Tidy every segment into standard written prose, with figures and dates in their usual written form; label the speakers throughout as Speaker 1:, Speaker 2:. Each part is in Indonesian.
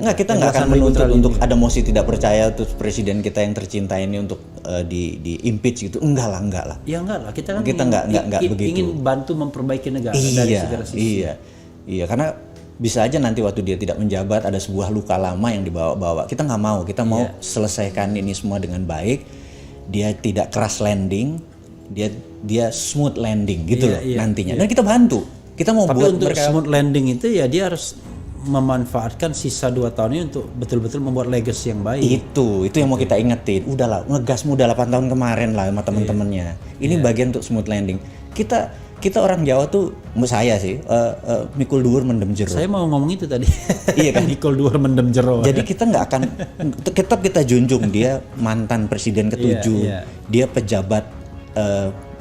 Speaker 1: Enggak, kita nggak akan menuntut untuk ada mosi tidak percaya terus presiden kita yang tercinta ini untuk di impeach gitu. Enggak lah.
Speaker 2: Ya enggak lah, kita kan
Speaker 1: nggak begitu.
Speaker 2: Ingin bantu memperbaiki negara dari segala sisi.
Speaker 1: Iya, karena bisa aja nanti waktu dia tidak menjabat ada sebuah luka lama yang dibawa-bawa. Kita nggak mau, kita mau selesaikan ini semua dengan baik. Dia tidak crash landing, dia smooth landing gitu loh nantinya. Dan kita bantu. Kita mau
Speaker 2: tapi
Speaker 1: buat
Speaker 2: untuk smooth landing itu ya dia harus memanfaatkan sisa 2 tahun ini untuk betul-betul membuat legacy yang baik.
Speaker 1: Itu yang mau kita ingetin. Udahlah, ngegas muda 8 tahun kemarin lah sama temen-temennya. Ini bagian untuk smooth landing. Kita orang Jawa tuh, saya sih, mikul dhuwur mendem jero.
Speaker 2: Saya mau ngomong itu tadi.
Speaker 1: Iya kan?
Speaker 2: Mikul dhuwur mendem jero.
Speaker 1: Jadi kita nggak akan, tetap kita junjung dia mantan presiden ke-7, dia pejabat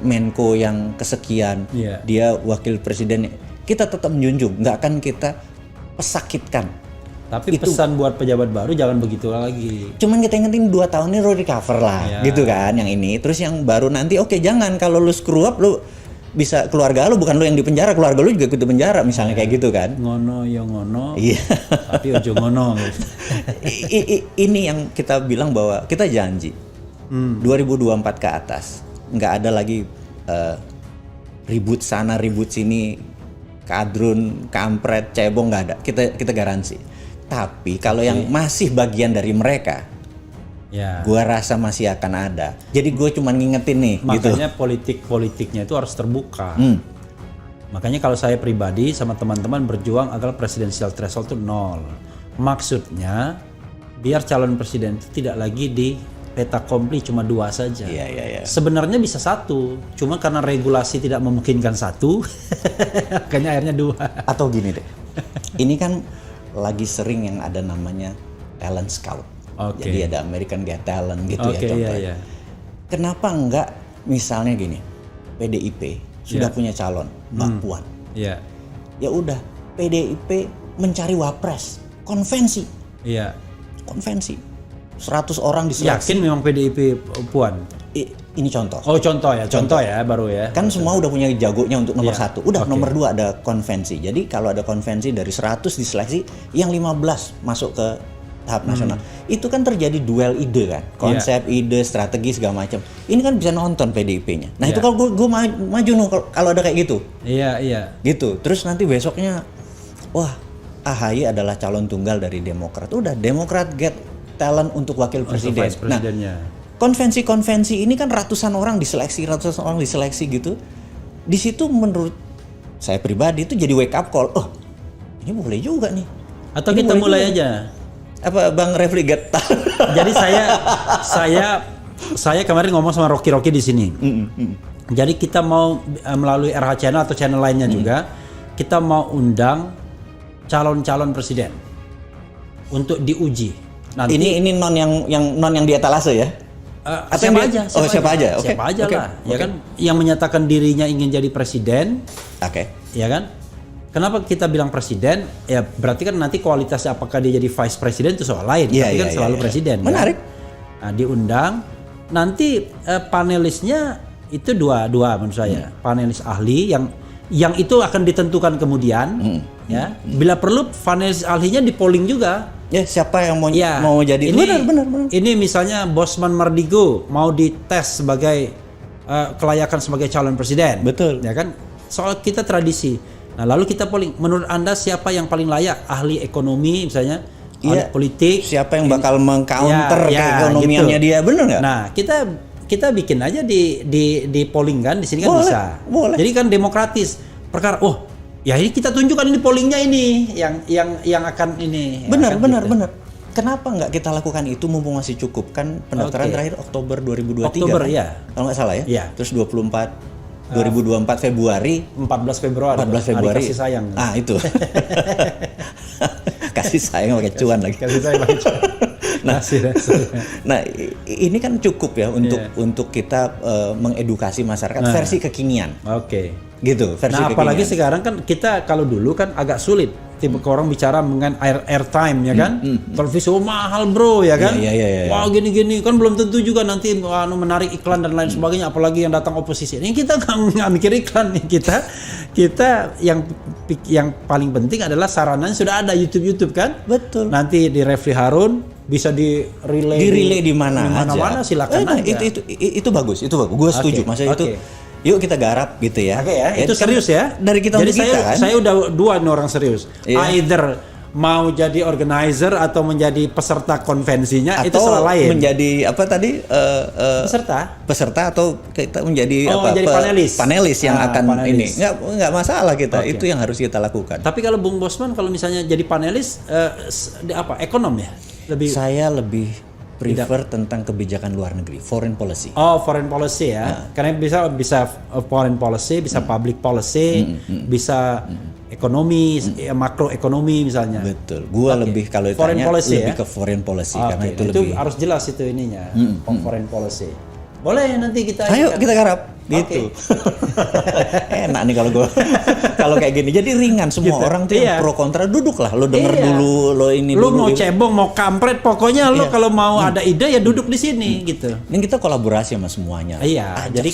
Speaker 1: Menko yang kesekian, dia wakil presiden. Kita tetap menjunjung, nggak akan kita pesakitkan.
Speaker 2: Tapi itu, pesan buat pejabat baru jangan begitu lagi.
Speaker 1: Cuman kita ingetin 2 tahun ini lo recover lah, gitu kan yang ini. Terus yang baru nanti jangan kalau lu screw up lu bisa keluarga lu, bukan lu yang di penjara, keluarga lu juga ikut di penjara misalnya kayak gitu kan.
Speaker 2: Ngono ya ngono.
Speaker 1: Iya.
Speaker 2: Tapi ojo ngono.
Speaker 1: Ini yang kita bilang bahwa kita janji 2024 ke atas nggak ada lagi ribut sana ribut sini. Kadrun, kampret, cebong nggak ada. Kita garansi. Tapi kalau yang masih bagian dari mereka, gua rasa masih akan ada. Jadi gue cuma ngingetin nih.
Speaker 2: Makanya
Speaker 1: gitu.
Speaker 2: politiknya itu harus terbuka. Makanya kalau saya pribadi sama teman-teman berjuang agar presidensial threshold itu 0. Maksudnya biar calon presiden itu tidak lagi di peta kompli cuma 2 saja.
Speaker 1: Iya.
Speaker 2: Sebenarnya bisa 1, cuma karena regulasi tidak memungkinkan 1, makanya akhirnya 2.
Speaker 1: Atau gini deh, ini kan lagi sering yang ada namanya talent scout. Jadi ada American Got Talent gitu ya contohnya.
Speaker 2: Iya.
Speaker 1: Kenapa enggak misalnya gini, PDIP sudah punya calon, Mbak Puan.
Speaker 2: Iya.
Speaker 1: Ya udah, PDIP mencari wapres, konvensi.
Speaker 2: Iya.
Speaker 1: Konvensi. 100 orang diseleksi.
Speaker 2: Yakin memang PDIP Puan?
Speaker 1: Ini contoh.
Speaker 2: Oh contoh ya baru ya.
Speaker 1: Kan semua udah punya jagonya untuk nomor 1. Udah nomor 2 ada konvensi. Jadi kalau ada konvensi dari 100 diseleksi, yang 15 masuk ke tahap nasional. Itu kan terjadi duel ide kan. Konsep, ide, strategi segala macam. Ini kan bisa nonton PDIP-nya. Nah itu kalau gue maju kalau ada kayak gitu.
Speaker 2: Iya.
Speaker 1: Gitu. Terus nanti besoknya, wah AHY adalah calon tunggal dari Demokrat. Udah Demokrat get talent untuk wakil presiden. Nah, konvensi-konvensi ini kan ratusan orang diseleksi gitu. Di situ menurut saya pribadi itu jadi wake up call. Oh, ini boleh juga nih.
Speaker 2: Atau ini kita mulai aja.
Speaker 1: Apa Bang Refli get talent?
Speaker 2: Jadi saya kemarin ngomong sama Rocky di sini. Jadi kita mau melalui RH Channel atau channel lainnya juga, kita mau undang calon-calon presiden untuk diuji. Nanti,
Speaker 1: ini non yang di etalase ya?
Speaker 2: Siapa aja?
Speaker 1: Siapa aja
Speaker 2: lah. Ya kan yang menyatakan dirinya ingin jadi presiden. Ya kan? Kenapa kita bilang presiden? Ya berarti kan nanti kualitasnya apakah dia jadi vice presiden itu soal lain. Tapi kan selalu presiden.
Speaker 1: Menarik.
Speaker 2: Kan? Nah, diundang. Nanti panelisnya itu dua menurut saya. Panelis ahli yang itu akan ditentukan kemudian. Ya. Bila perlu panelis ahlinya di polling juga.
Speaker 1: Ya siapa yang mau jadi benar.
Speaker 2: Ini misalnya Bosman Mardigo mau dites sebagai kelayakan sebagai calon presiden.
Speaker 1: Betul.
Speaker 2: Ya kan? Soal kita tradisi. Nah, lalu kita polling. Menurut Anda siapa yang paling layak? Ahli ekonomi misalnya, ahli politik.
Speaker 1: Siapa yang bakal meng-counter keekonomiannya gitu. Dia, benar nggak?
Speaker 2: Nah, kita bikin aja di polling kan di sini kan bisa.
Speaker 1: Boleh.
Speaker 2: Jadi kan demokratis. Perkara ya ini kita tunjukkan ini pollingnya ini yang akan ini.
Speaker 1: Benar. Kenapa nggak kita lakukan itu mumpung masih cukup kan pendaftaran terakhir Oktober 2023
Speaker 2: Oktober
Speaker 1: kan?
Speaker 2: Ya.
Speaker 1: Kalau nggak salah ya.
Speaker 2: Iya.
Speaker 1: Terus 2024 Februari.
Speaker 2: 14 Februari.
Speaker 1: Kasih
Speaker 2: sayang.
Speaker 1: Itu. Kasih sayang pakai cuan lagi.
Speaker 2: Kasih sayang pakai cuan.
Speaker 1: Nah, ini kan cukup ya untuk kita mengedukasi masyarakat versi kekinian.
Speaker 2: Oke.
Speaker 1: Gitu, versi
Speaker 2: kekinian. Apalagi
Speaker 1: kekinian.
Speaker 2: sekarang kan kita kalau dulu kan agak sulit tiba orang bicara dengan airtime ya kan, televisi mahal bro ya kan, wah gini-gini kan belum tentu juga nanti menarik iklan dan lain sebagainya, apalagi yang datang oposisi. Ini kita nggak mikir iklan nih, kita yang paling penting adalah sarananya sudah ada YouTube kan,
Speaker 1: betul.
Speaker 2: Nanti di Refli Harun bisa di relay
Speaker 1: di mana-mana
Speaker 2: silakan aja.
Speaker 1: Itu bagus, gue setuju. Maksudnya itu yuk kita garap gitu ya.
Speaker 2: Oke ya, itu serius ya.
Speaker 1: Dari kita.
Speaker 2: Jadi saya udah dua nih orang serius. Either mau jadi organizer atau menjadi peserta konvensinya,
Speaker 1: atau
Speaker 2: itu salah lain.
Speaker 1: Menjadi apa tadi? Peserta atau kita menjadi panelis yang akan panelis. Ini. Nggak masalah kita. Itu yang harus kita lakukan.
Speaker 2: Tapi kalau Bung Bosman kalau misalnya jadi panelis ekonom ya?
Speaker 1: Saya lebih prefer tentang kebijakan luar negeri, foreign policy.
Speaker 2: Oh, foreign policy ya. Karena bisa foreign policy, bisa public policy, bisa ekonomi, makroekonomi misalnya.
Speaker 1: Betul. Gua lebih kalau ditanya lebih ke foreign policy karena itu lebih
Speaker 2: harus jelas itu ininya. Foreign policy. Boleh nanti kita
Speaker 1: ayo kita garap gitu. Enak nih kalau kayak gini. Jadi ringan semua gitu. Orang tuh yang pro kontra duduklah, lo denger dulu, lo ini
Speaker 2: lo
Speaker 1: dulu.
Speaker 2: Mau cebong, mau kampret, pokoknya lo kalau mau ada ide ya duduk di sini gitu.
Speaker 1: Dan kita kolaborasi sama semuanya.
Speaker 2: Iya, jadi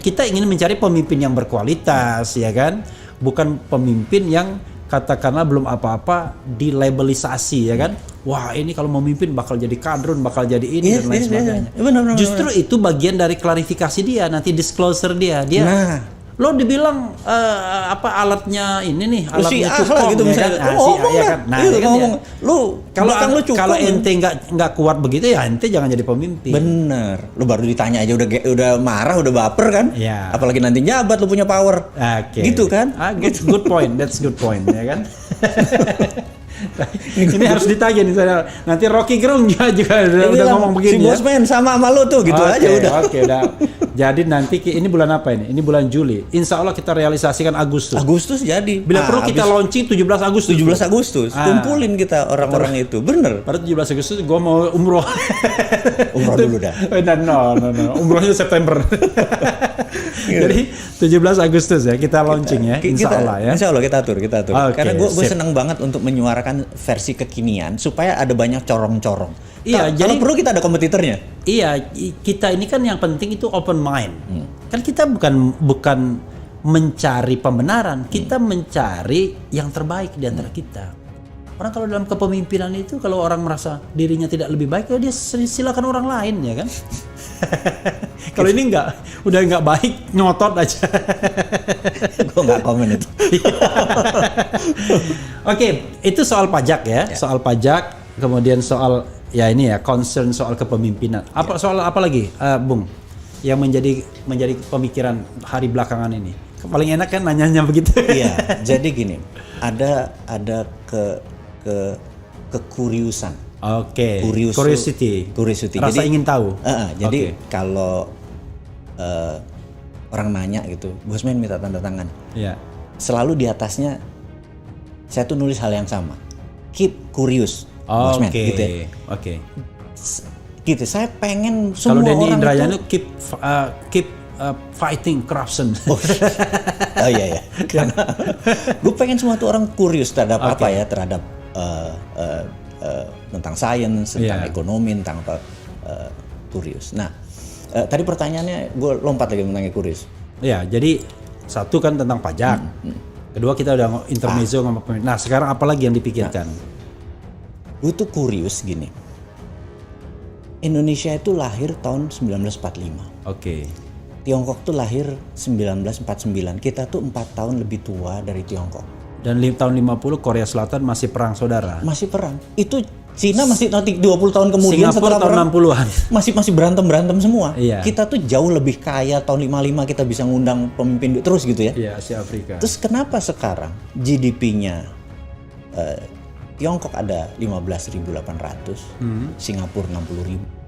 Speaker 2: kita ingin mencari pemimpin yang berkualitas ya kan, bukan pemimpin yang katakanlah belum apa-apa dilabelisasi ya kan. Wah ini kalau memimpin bakal jadi kadrun, bakal jadi ini dan lain sebagainya.
Speaker 1: Benar.
Speaker 2: Justru itu bagian dari klarifikasi dia, nanti disclosure dia. Lo dibilang alatnya ini nih, alatnya cukup
Speaker 1: gitu misalnya.
Speaker 2: Kalau ente nggak kuat begitu ya ente jangan jadi pemimpin.
Speaker 1: Bener. Lo baru ditanya aja udah marah, udah baper kan?
Speaker 2: Ya.
Speaker 1: Apalagi nanti jabat lo punya power. Gitu kan?
Speaker 2: Good point. That's good point ya kan. Ini harus ditanya nih saya. Nanti Rocky Gerung juga udah ngomong begini.
Speaker 1: Si Bosman sama lo tuh gitu aja udah.
Speaker 2: Udah. Jadi nanti ini bulan apa ini? Ini bulan Juli. Insya Allah kita realisasikan Agustus.
Speaker 1: Agustus jadi.
Speaker 2: Bila perlu kita launching 17 Agustus.
Speaker 1: 17 Agustus. Kumpulin kita orang-orang itu. Bener.
Speaker 2: Pada 17 Agustus gue mau umroh.
Speaker 1: Umroh dulu dah.
Speaker 2: No. Umrohnya September. Jadi 17 Agustus ya kita launching ya. Insya Allah ya.
Speaker 1: Insya Allah kita atur. Karena gue seneng banget untuk menyuarakan versi kekinian supaya ada banyak corong-corong.
Speaker 2: Iya,
Speaker 1: kalau perlu kita ada kompetitornya.
Speaker 2: Iya, kita ini kan yang penting itu open mind. Kan kita bukan mencari pembenaran, kita mencari yang terbaik di antara kita. Orang kalau dalam kepemimpinan itu kalau orang merasa dirinya tidak lebih baik, ya dia silakan orang lain ya kan. Kalau ini udah nggak baik, nyotot aja.
Speaker 1: Gue nggak komen itu.
Speaker 2: Oke, itu soal pajak ya, soal pajak, kemudian soal ya ini ya concern soal kepemimpinan. Soal apa lagi, Bung, yang menjadi pemikiran hari belakangan ini? Paling enak kan nanyanya begitu.
Speaker 1: Iya, jadi gini, ada kekuriusan.
Speaker 2: Oke. Curiosity. Rasa
Speaker 1: jadi,
Speaker 2: ingin tahu.
Speaker 1: Jadi kalau orang nanya gitu, Bosman minta tanda tangan.
Speaker 2: Iya.
Speaker 1: Selalu di atasnya saya tuh nulis hal yang sama. Keep curious. Bosman, gitu ya.
Speaker 2: Oke.
Speaker 1: Gitu. Saya pengen semua orang.
Speaker 2: Kalau Denny Indrayana keep fighting corruption.
Speaker 1: Iya. Gue pengen semua tuh orang curious terhadap apa ya, terhadap tentang sains, tentang ekonomi, tentang apa, curious. Nah, tadi pertanyaannya gue lompat lagi mengenai curious.
Speaker 2: Ya, jadi satu kan tentang pajak. Kedua kita udah intermezzo ngomong. Nah, sekarang apa lagi yang dipikirkan?
Speaker 1: Gue tuh curious gini. Indonesia itu lahir tahun 1945.
Speaker 2: Oke.
Speaker 1: Tiongkok tuh lahir 1949. Kita tuh 4 tahun lebih tua dari Tiongkok.
Speaker 2: Dan tahun 50 Korea Selatan masih perang saudara.
Speaker 1: Masih perang. Itu Cina masih nanti 20 tahun kemudian
Speaker 2: Singapura
Speaker 1: setelah
Speaker 2: tahun 60-an.
Speaker 1: Masih berantem semua.
Speaker 2: Iya.
Speaker 1: Kita tuh jauh lebih kaya, tahun 55 kita bisa ngundang pemimpin terus gitu ya.
Speaker 2: Iya, Asia Afrika.
Speaker 1: Terus kenapa sekarang GDP-nya Tiongkok ada 15.800, Singapura 60.000.